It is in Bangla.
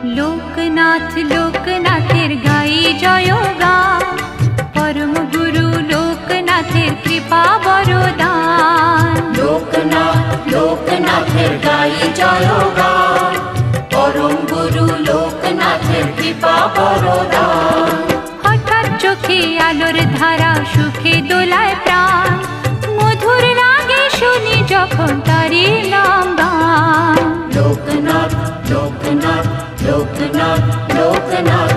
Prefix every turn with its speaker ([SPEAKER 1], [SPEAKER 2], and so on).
[SPEAKER 1] লোকনাথ লোকনাথের গাই জয়গান, পরম গুরু লোকনাথের কৃপা বরদান।
[SPEAKER 2] লোকনাথ লোকনাথের গাই জয়গান, পরম গুরু লোকনাথের কৃপা বরদান।
[SPEAKER 1] হঠাৎ চোখে আলোর ধারা, সুখে দোলায় প্রাণ, মধুর লাগে শুনি যখন তারি নাম গান।
[SPEAKER 2] লোকনাথ লোকনাথ লোকনাথ লোকনাথ